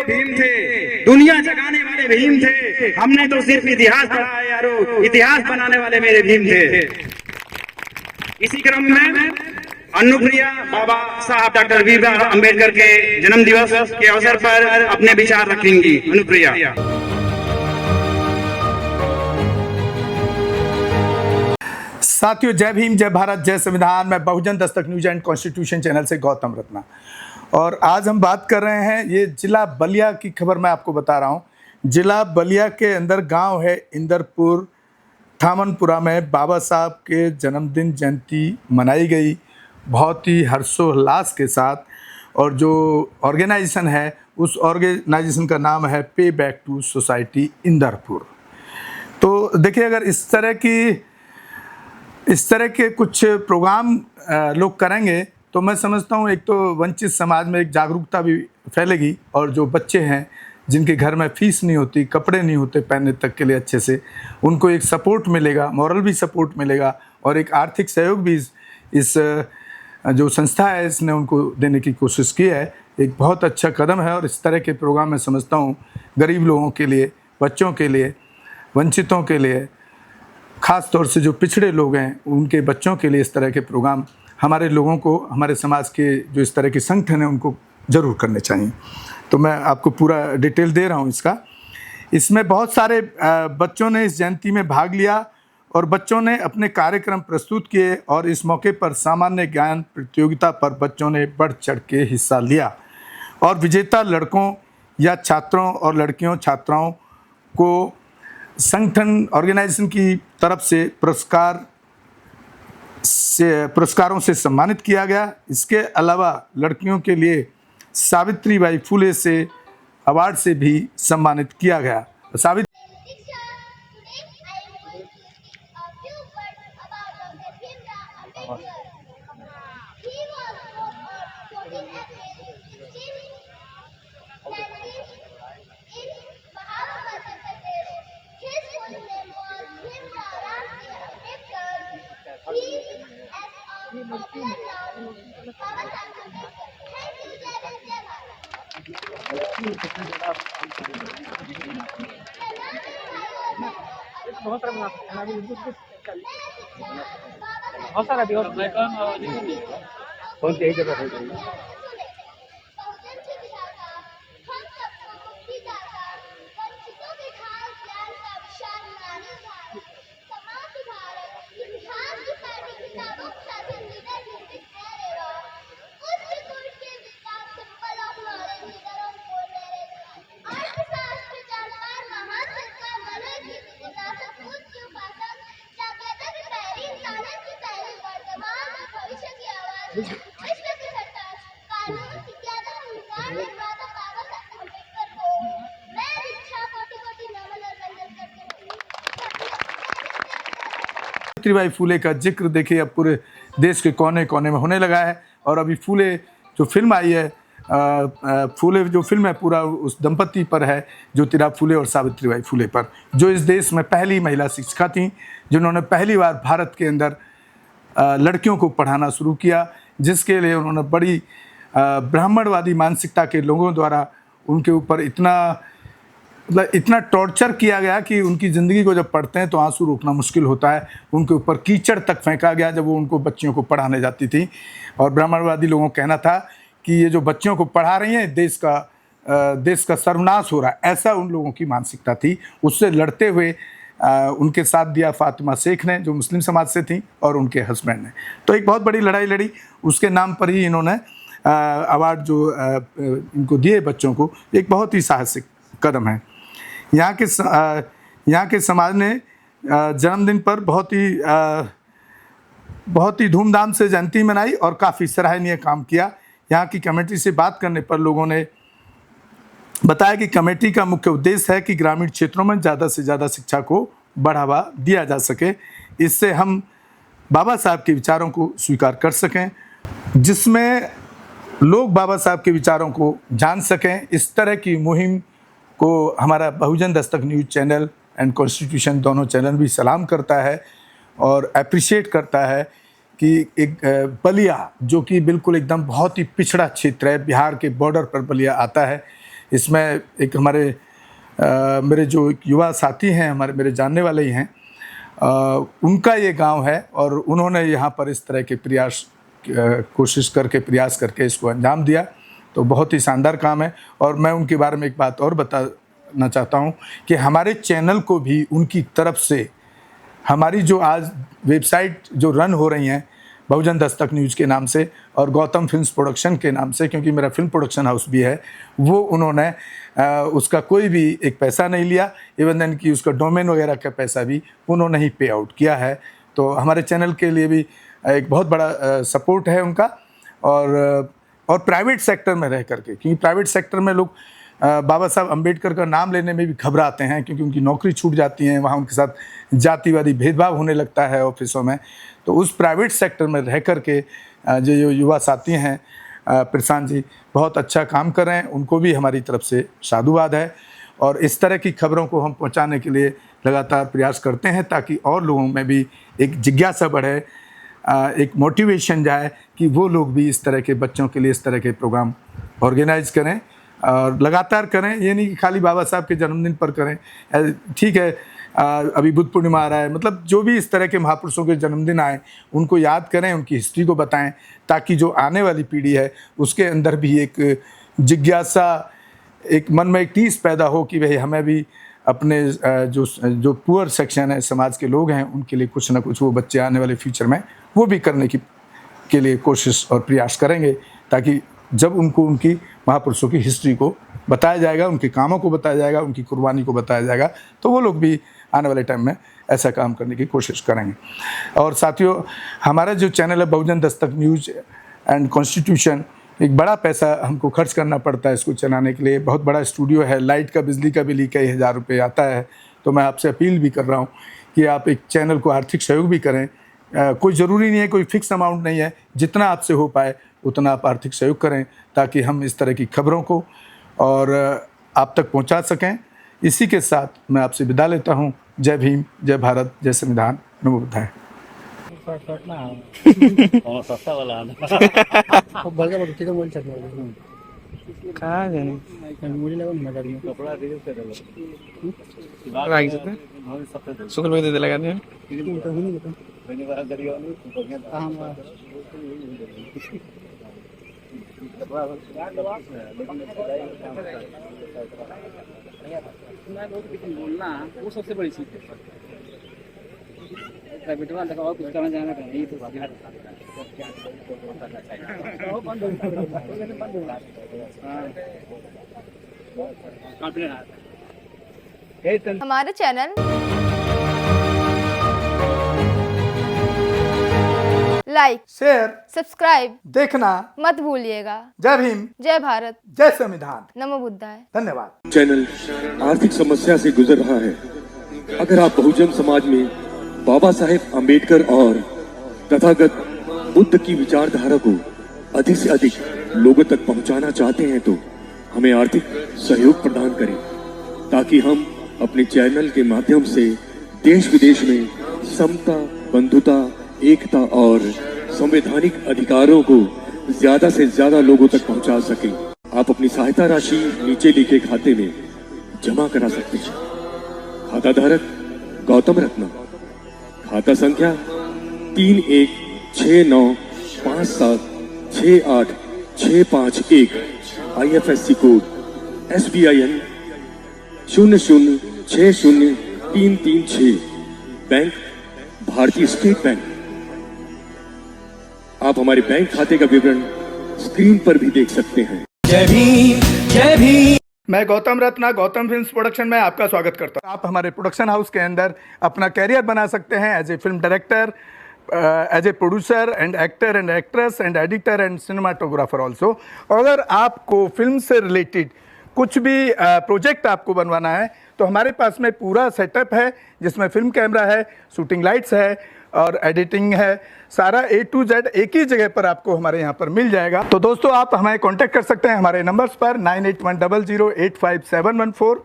वो भीम थे, दुनिया जगाने वाले भीम थे। हमने तो सिर्फ इतिहास पढ़ा है यारो, इतिहास बनाने वाले मेरे भीम थे। इसी क्रम में अनुप्रिया बाबा साहब डॉक्टर भीमराव अंबेडकर के जन्म दिवस के अवसर पर अपने विचार रखेंगी। अनुप्रिया। साथियों, जय भीम, जय भारत, जय संविधान। मैं बहुजन Dastak news and constitution channel से गौतम रत्ना, और आज हम बात कर रहे हैं ये जिला बलिया की खबर मैं आपको बता रहा हूँ। जिला बलिया के अंदर गांव है इंदरपुर, थामनपुरा में बाबा साहब के जन्मदिन जयंती मनाई गई बहुत ही हर्षोल्लास के साथ। और जो ऑर्गेनाइजेशन है उस ऑर्गेनाइजेशन का नाम है पे बैक टू सोसाइटी इंदरपुर। तो देखिए, अगर इस तरह के कुछ प्रोग्राम लोग करेंगे तो मैं समझता हूँ एक तो वंचित समाज में एक जागरूकता भी फैलेगी, और जो बच्चे हैं जिनके घर में फीस नहीं होती, कपड़े नहीं होते पहनने तक के लिए अच्छे से, उनको एक सपोर्ट मिलेगा, मॉरल भी सपोर्ट मिलेगा, और एक आर्थिक सहयोग भी इस जो संस्था है इसने उनको देने की कोशिश की है। एक बहुत अच्छा कदम है, और इस तरह के प्रोग्राम मैं समझता हूँ गरीब लोगों के लिए, बच्चों के लिए, वंचितों के लिए, ख़ास तौर से जो पिछड़े लोग हैं उनके बच्चों के लिए इस तरह के प्रोग्राम हमारे लोगों को, हमारे समाज के जो इस तरह के संगठन हैं उनको ज़रूर करने चाहिए। तो मैं आपको पूरा डिटेल दे रहा हूँ इसका। इसमें बहुत सारे बच्चों ने इस जयंती में भाग लिया, और बच्चों ने अपने कार्यक्रम प्रस्तुत किए, और इस मौके पर सामान्य ज्ञान प्रतियोगिता पर बच्चों ने बढ़ चढ़ के हिस्सा लिया, और विजेता लड़कों या छात्रों और लड़कियों छात्राओं को संगठन ऑर्गेनाइजेशन की तरफ से पुरस्कारों से सम्मानित किया गया। इसके अलावा लड़कियों के लिए सावित्रीबाई फुले से अवार्ड से भी सम्मानित किया गया। सावित्रीबाई फुले का जिक्र देखिए अब पूरे देश के कोने कोने में होने लगा है। और अभी फुले जो फिल्म आई है, फुले जो फिल्म है पूरा उस दंपति पर है, ज्योतिराव फुले और सावित्रीबाई फुले पर, जो इस देश में पहली महिला शिक्षिका थी, जिन्होंने पहली बार भारत के अंदर लड़कियों को पढ़ाना शुरू किया, जिसके लिए उन्होंने बड़ी ब्राह्मणवादी मानसिकता के लोगों द्वारा उनके ऊपर इतना टॉर्चर किया गया कि उनकी ज़िंदगी को जब पढ़ते हैं तो आंसू रोकना मुश्किल होता है। उनके ऊपर कीचड़ तक फेंका गया जब वो उनको बच्चियों को पढ़ाने जाती थी, और ब्राह्मणवादी लोगों का कहना था कि ये जो बच्चियों को पढ़ा रही हैं देश का सर्वनाश हो रहा है, ऐसा उन लोगों की मानसिकता थी। उससे लड़ते हुए उनके साथ दिया फातिमा शेख ने, जो मुस्लिम समाज से थी, और उनके हस्बैंड ने। तो एक बहुत बड़ी लड़ाई लड़ी, उसके नाम पर ही इन्होंने अवार्ड जो इनको दिए बच्चों को, एक बहुत ही साहसिक कदम है। यहाँ के समाज ने जन्मदिन पर बहुत ही धूमधाम से जयंती मनाई और काफ़ी सराहनीय काम किया। यहाँ की कमेटी से बात करने पर लोगों ने बताया कि कमेटी का मुख्य उद्देश्य है कि ग्रामीण क्षेत्रों में ज़्यादा से ज़्यादा शिक्षा को बढ़ावा दिया जा सके, इससे हम बाबा साहब के विचारों को स्वीकार कर सकें, जिसमें लोग बाबा साहब के विचारों को जान सकें। इस तरह की मुहिम को हमारा बहुजन Dastak news channel and constitution दोनों चैनल भी सलाम करता है और अप्रिशिएट करता है कि एक बलिया, जो कि बिल्कुल एकदम बहुत ही पिछड़ा क्षेत्र है, बिहार के बॉर्डर पर बलिया आता है, इसमें एक हमारे मेरे जो एक युवा साथी हैं, मेरे जानने वाले ही हैं, उनका ये गांव है और उन्होंने यहाँ पर इस तरह के कोशिश करके प्रयास करके इसको अंजाम दिया। तो बहुत ही शानदार काम है। और मैं उनके बारे में एक बात और बताना चाहता हूँ कि हमारे चैनल को भी उनकी तरफ से, हमारी जो आज वेबसाइट जो रन हो रही हैं बहुजन दस्तक न्यूज़ के नाम से और गौतम फिल्म्स प्रोडक्शन के नाम से, क्योंकि मेरा फिल्म प्रोडक्शन हाउस भी है, वो उन्होंने उसका कोई भी एक पैसा नहीं लिया, इवन देन कि उसका डोमेन वगैरह का पैसा भी उन्होंने ही पे आउट किया है। तो हमारे चैनल के लिए भी एक बहुत बड़ा सपोर्ट है उनका। और प्राइवेट सेक्टर में रह करके, क्योंकि प्राइवेट सेक्टर में लोग बाबा साहब अम्बेडकर का नाम लेने में भी घबराते हैं, क्योंकि उनकी नौकरी छूट जाती है, वहाँ उनके साथ जातिवादी भेदभाव होने लगता है ऑफिसों में। तो उस प्राइवेट सेक्टर में रह कर के जो युवा साथी हैं प्रशांत जी बहुत अच्छा काम कर रहे हैं, उनको भी हमारी तरफ से साधुवाद है। और इस तरह की खबरों को हम पहुंचाने के लिए लगातार प्रयास करते हैं, ताकि और लोगों में भी एक जिज्ञासा बढ़े, एक मोटिवेशन जाए कि वो लोग भी इस तरह के बच्चों के लिए इस तरह के प्रोग्राम ऑर्गेनाइज करें और लगातार करें। ये नहीं कि खाली बाबा साहब के जन्मदिन पर करें, ठीक है, अभी बुद्ध पूर्णिमा आ रहा है, मतलब जो भी इस तरह के महापुरुषों के जन्मदिन आए उनको याद करें, उनकी हिस्ट्री को बताएं, ताकि जो आने वाली पीढ़ी है उसके अंदर भी एक जिज्ञासा, एक मन में एक टीस पैदा हो कि भाई हमें भी अपने जो पुअर सेक्शन है समाज के लोग हैं उनके लिए कुछ ना कुछ वो बच्चे आने वाले फ्यूचर में वो भी करने के लिए कोशिश और प्रयास करेंगे, ताकि जब उनको उनकी महापुरुषों की हिस्ट्री को बताया जाएगा, उनके कामों को बताया जाएगा, उनकी कुर्बानी को बताया जाएगा, तो वो लोग भी आने वाले टाइम में ऐसा काम करने की कोशिश करेंगे। और साथियों, हमारा जो चैनल है बहुजन दस्तक न्यूज़ एंड कॉन्स्टिट्यूशन, एक बड़ा पैसा हमको खर्च करना पड़ता है इसको चलाने के लिए। बहुत बड़ा स्टूडियो है, लाइट का बिजली का बिल कई हज़ार रुपये आता है। तो मैं आपसे अपील भी कर रहा हूँ कि आप एक चैनल को आर्थिक सहयोग भी करें। कोई ज़रूरी नहीं है, कोई फिक्स अमाउंट नहीं है, जितना आपसे हो पाए उतना आप आर्थिक सहयोग करें, ताकि हम इस तरह की खबरों को और आप तक पहुंचा सकें। इसी के साथ मैं आपसे विदा लेता हूं। जय भीम, जय भारत, जय संविधान, नमो बुद्धाय। शुक्र में दे लगा दे बोलना वो सबसे बड़ी चीज है। प्राइवेट वाला का और कुछ करना जाना नहीं तो हमारे चैनल लाइक, शेयर, सब्सक्राइब देखना मत भूलिएगा। जय भीम, जय भारत, जय संविधान, नमो बुद्धाय। धन्यवाद। चैनल आर्थिक समस्या से गुजर रहा है। अगर आप बहुजन समाज में बाबा साहेब अम्बेडकर और तथागत बुद्ध की विचारधारा को अधिक से अधिक लोगों तक पहुंचाना चाहते हैं तो हमें आर्थिक सहयोग प्रदान करें, ताकि हम अपने चैनल के माध्यम से देश विदेश में समता, बंधुता, एकता और संवैधानिक अधिकारों को ज्यादा से ज्यादा लोगों तक पहुंचा सकें। आप अपनी सहायता राशि नीचे लिखे खाते में जमा करा सकते हैं। खाता धारक गौतम रत्ना, खाता संख्या 316957686551, IFSC कोड SBIN 0060336, बैंक भारतीय स्टेट बैंक। आप हमारे बैंक खाते का विवरण स्क्रीन पर भी देख सकते हैं। जय भीम, जय भीम। मैं गौतम रत्ना, गौतम फिल्म्स प्रोडक्शन में आपका स्वागत करता हूं। आप हमारे प्रोडक्शन हाउस के अंदर अपना कैरियर बना सकते हैं as a film director, as a producer and actor and actress and editor and cinematographer also. अगर आपको फिल्म से रिलेटेड कुछ भी प्रोजेक्ट आपको बनवाना है तो हमारे पास में पूरा सेटअप है, जिसमें फिल्म कैमरा है, शूटिंग लाइट्स है और एडिटिंग है। सारा A to Z एक ही जगह पर आपको हमारे यहाँ पर मिल जाएगा। तो दोस्तों, आप हमें कांटेक्ट कर सकते हैं हमारे नंबर्स पर 9810085714।